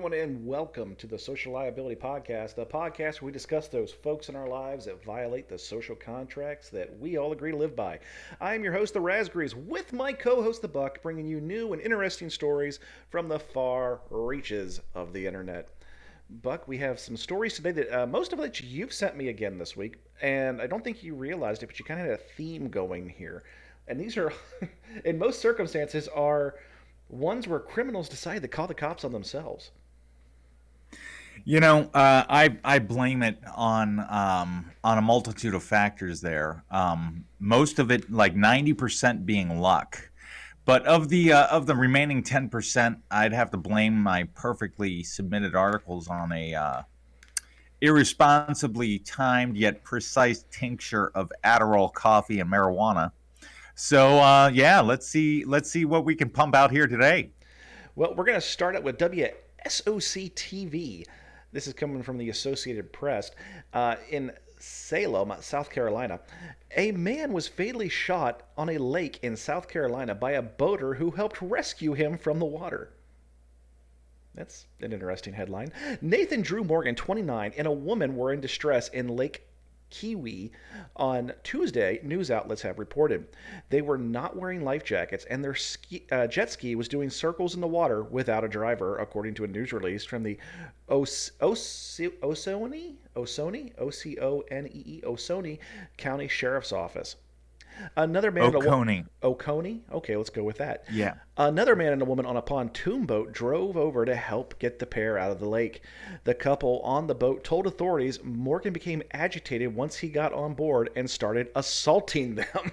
everyone, and welcome to the Social Liability Podcast, a podcast where we discuss those folks in our lives that violate the social contracts that we all agree to live by. I am your host, The Raspberries, with my co host, The Buck, bringing you new and interesting stories from the far reaches of the internet. Buck, we have some stories today that most of which you've sent me again this week, and I don't think you realized it, but you kind of had a theme going here. And these are, in most circumstances, are ones where criminals decide to call the cops on themselves. I blame it on a multitude of factors there. Most of it, like 90% being luck. But of the remaining 10%, I'd have to blame my perfectly submitted articles on a irresponsibly timed yet precise tincture of Adderall, coffee, and marijuana. So yeah, let's see what we can pump out here today. Well, we're going to start out with WSOC TV. This is coming from the Associated Press. In Salem, South Carolina, a man was fatally shot on a lake in South Carolina by a boater who helped rescue him from the water. That's an interesting headline. Nathan Drew Morgan, 29, and a woman were in distress in Lake Kiwi on Tuesday, news outlets have reported. They were not wearing life jackets, and their jet ski was doing circles in the water without a driver, according to a news release from the Oconee County Sheriff's Office. Another man and a woman. Oconee. Oconee? Okay, let's go with that. Yeah. Another man and a woman on a pontoon boat drove over to help get the pair out of the lake. The couple on the boat told authorities Morgan became agitated once he got on board and started assaulting them.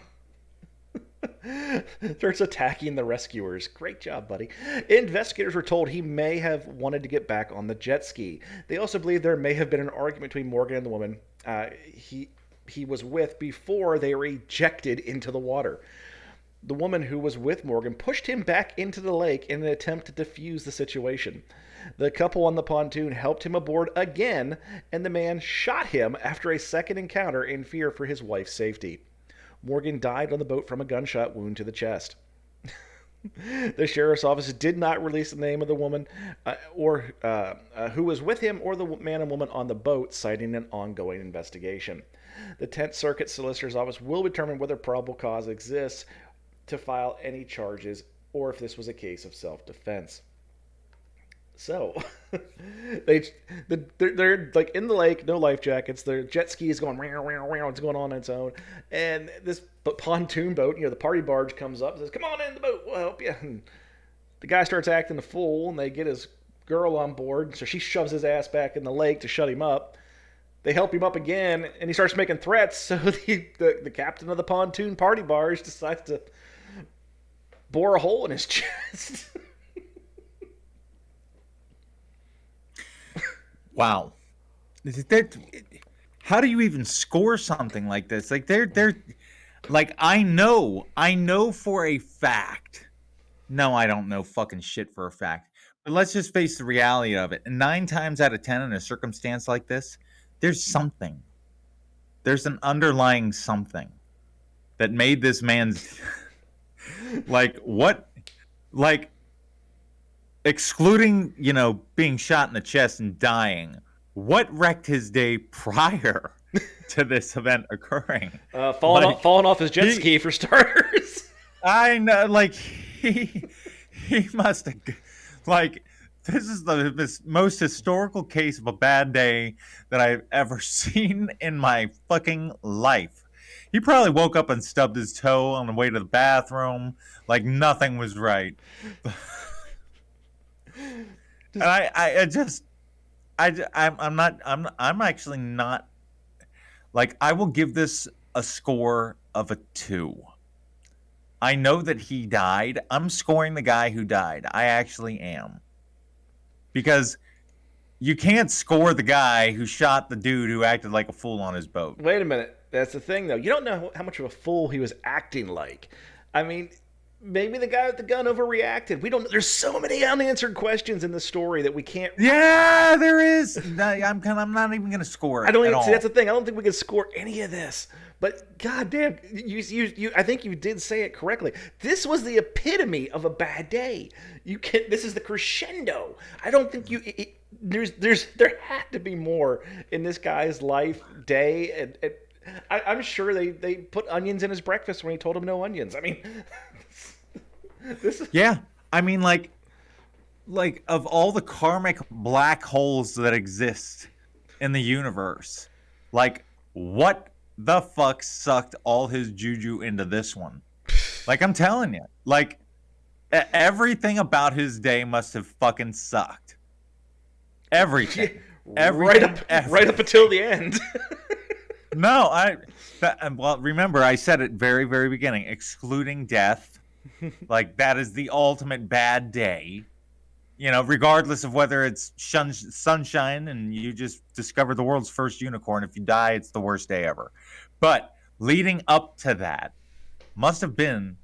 Starts attacking the rescuers. Great job, buddy. Investigators were told he may have wanted to get back on the jet ski. They also believe there may have been an argument between Morgan and the woman he was with before they were ejected into the water. The woman who was with Morgan pushed him back into the lake in an attempt to defuse the situation. The couple on the pontoon helped him aboard again, and the man shot him after a second encounter in fear for his wife's safety. Morgan died on the boat from a gunshot wound to the chest. The sheriff's office did not release the name of the woman or who was with him or the man and woman on the boat, citing an ongoing investigation. The 10th Circuit Solicitor's Office will determine whether probable cause exists to file any charges or if this was a case of self-defense. So, they're like in the lake, no life jackets. Their jet ski is going, it's going on its own. And this pontoon boat, the party barge comes up and says, "Come on in the boat, we'll help you." And the guy starts acting a fool, and they get his girl on board. So she shoves his ass back in the lake to shut him up. They help him up again, and he starts making threats. So the captain of the pontoon party barge decides to bore a hole in his chest. Wow. How do you even score something like this? Like they're like I know for a fact. No, I don't know fucking shit for a fact. But let's just face the reality of it. 9 times out of 10 in a circumstance like this, there's something. There's an underlying something that made this man's like what like excluding, being shot in the chest and dying, what wrecked his day prior to this event occurring? Falling off his jet ski for starters. I know, like he must have, like, this is the most historical case of a bad day that I've ever seen in my fucking life. He probably woke up and stubbed his toe on the way to the bathroom, like nothing was right. And I'm actually not, like, I will give this a score of a 2. I know that he died. I'm scoring the guy who died. I actually am. Because you can't score the guy who shot the dude who acted like a fool on his boat. Wait a minute. That's the thing, though. You don't know how much of a fool he was acting like. I mean, Maybe the guy with the gun overreacted. We don't. There's so many unanswered questions in the story that we can't. Yeah, there is. I'm not even gonna score it I don't at even see. That's all. the thing. I don't think we can score any of this. But goddamn, you. I think you did say it correctly. This was the epitome of a bad day. You can. This is the crescendo. I don't think you. There had to be more in this guy's life day, and I'm sure they put onions in his breakfast when he told him no onions. I mean, this is. Yeah, I mean, like of all the karmic black holes that exist in the universe, like what the fuck sucked all his juju into this one? Like I'm telling you, like everything about his day must have fucking sucked. Everything, everything, Right up until the end. No, well, remember I said at very, very beginning, excluding death, like that is the ultimate bad day. You know, regardless of whether it's sunshine and you just discovered the world's first unicorn. If you die, it's the worst day ever. But leading up to that must have been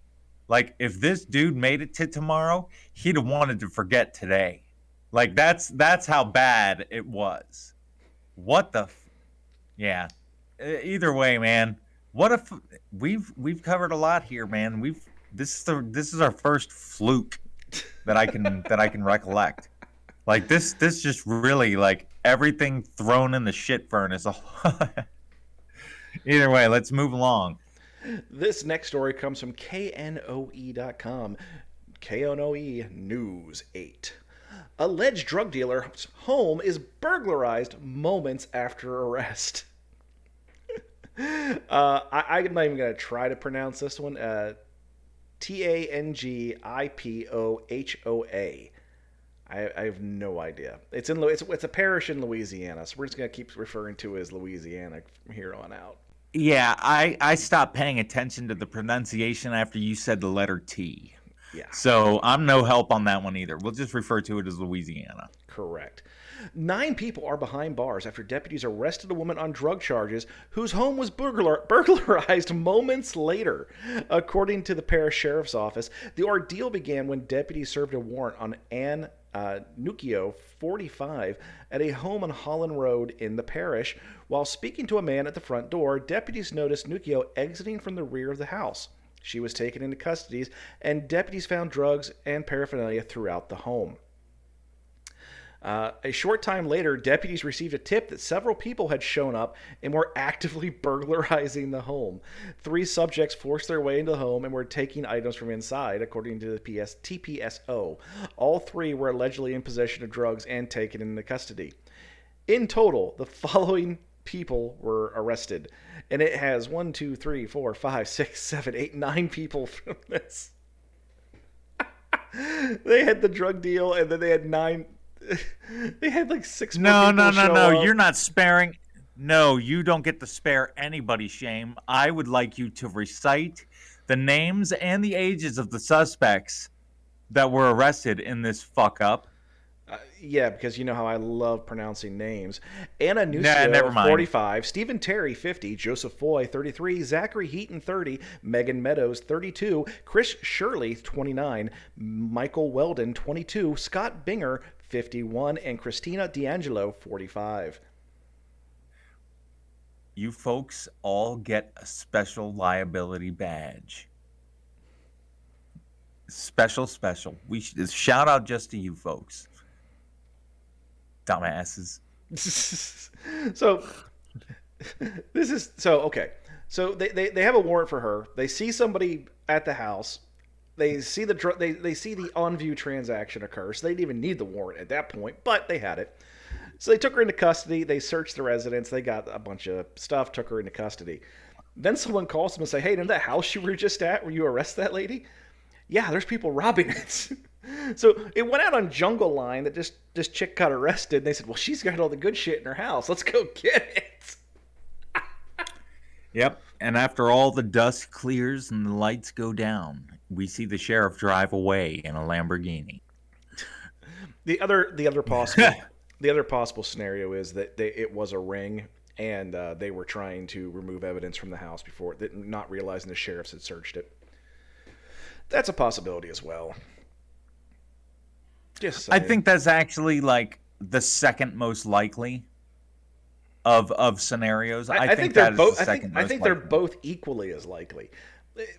like if this dude made it to tomorrow, he'd have wanted to forget today. Like that's how bad it was. What the? Yeah. Either way, man. What if we've covered a lot here, man? This is our first fluke that I can recollect. Like this just really like everything thrown in the shit furnace. Either way, let's move along. This next story comes from knoe.com. KNOE News 8. Alleged drug dealer's home is burglarized moments after arrest. I'm not even going to try to pronounce this one. Tangipohoa. I have no idea. It's a parish in Louisiana, so we're just going to keep referring to it as Louisiana from here on out. Yeah, I stopped paying attention to the pronunciation after you said the letter T. Yeah. So I'm no help on that one either. We'll just refer to it as Louisiana. Correct. 9 people are behind bars after deputies arrested a woman on drug charges whose home was burglarized moments later. According to the parish sheriff's office, the ordeal began when deputies served a warrant on Ann Nuccio, 45, at a home on Holland Road in the parish. While speaking to a man at the front door, deputies noticed Nuccio exiting from the rear of the house. She was taken into custody, and deputies found drugs and paraphernalia throughout the home. A short time later, deputies received a tip that several people had shown up and were actively burglarizing the home. 3 subjects forced their way into the home and were taking items from inside, according to the TPSO. All 3 were allegedly in possession of drugs and taken into custody. In total, the following people were arrested, and it has 1, 2, 3, 4, 5, 6, 7, 8, 9 people from this. They had the drug deal, and then they had 9. They had like 6 more people show up. You're not sparing. No, you don't get to spare anybody, Shame. I would like you to recite the names and the ages of the suspects that were arrested in this fuck up. Yeah, because you know how I love pronouncing names. Anna Nuccio, 45, Stephen Terry, 50, Joseph Foy, 33, Zachary Heaton, 30, Megan Meadows, 32, Chris Shirley, 29, Michael Weldon, 22, Scott Binger, 51, and Christina D'Angelo, 45. You folks all get a special liability badge. Special. We shout out just to you folks. Dumbasses. So okay. So they have a warrant for her. They see somebody at the house. They see they see the on-view transaction occur. So they didn't even need the warrant at that point, but they had it. So they took her into custody. They searched the residence. They got a bunch of stuff. Took her into custody. Then someone calls them and say, "Hey, in that house you were just at, where you arrest that lady? Yeah, there's people robbing it." So it went out on Jungle Line that this chick got arrested. And they said, "Well, she's got all the good shit in her house. Let's go get it." Yep. And after all the dust clears and the lights go down, we see the sheriff drive away in a Lamborghini. The other possible scenario is that it was a ring, and they were trying to remove evidence from the house before, not realizing the sheriffs had searched it. That's a possibility as well. Just I saying. think that's actually like the second most likely of scenarios. I I think think they're that is the both. second I most think they're likely. both equally as likely.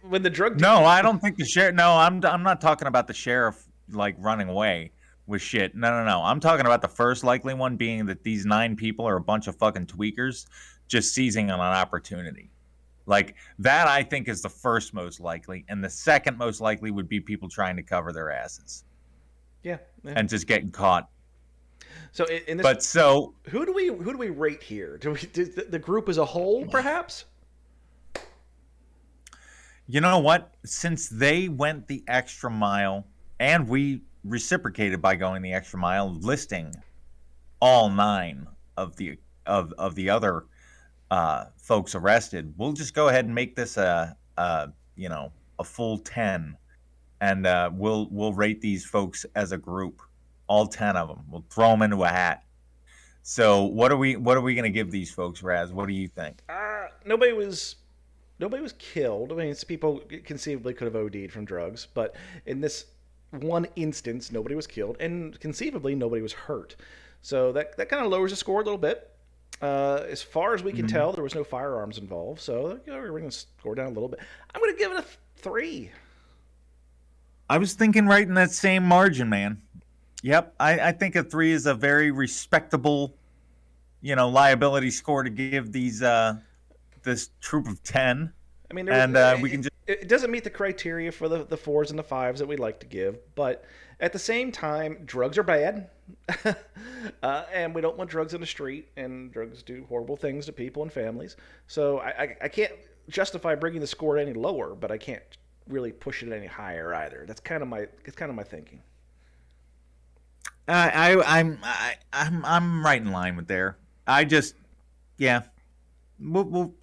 When the drug No, I don't think the sheriff. No, I'm not talking about the sheriff like running away with shit. No, no, no. I'm talking about the first likely one being that these 9 people are a bunch of fucking tweakers just seizing on an opportunity. Like that, I think is the first most likely, and the second most likely would be people trying to cover their asses yeah, yeah. and just getting caught. So in this, But so who do we rate here? Do we do the group as a whole, perhaps? you know what? Since they went the extra mile, and we reciprocated by going the extra mile, listing all 9 of the other folks arrested, we'll just go ahead and make this a full 10, and we'll rate these folks as a group, all 10 of them. We'll throw them into a hat. So what are we gonna give these folks, Raz? What do you think? Nobody was killed. I mean, people conceivably could have OD'd from drugs, but in this one instance, nobody was killed, and conceivably nobody was hurt. So that kind of lowers the score a little bit. As far as we can Mhm. tell, there was no firearms involved, so we're going to score down a little bit. I'm going to give it a 3. I was thinking right in that same margin, man. Yep, I think a 3 is a very respectable, liability score to give this troop of 10, I mean, and we can just. it doesn't meet the criteria for the 4s and the 5s that we like to give, but at the same time, drugs are bad, and we don't want drugs in the street, and drugs do horrible things to people and families. So I can't justify bringing the score any lower, but I can't really push it any higher either. That's kind of my thinking. I'm right in line with there. I just, yeah, we'll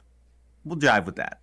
jive with that.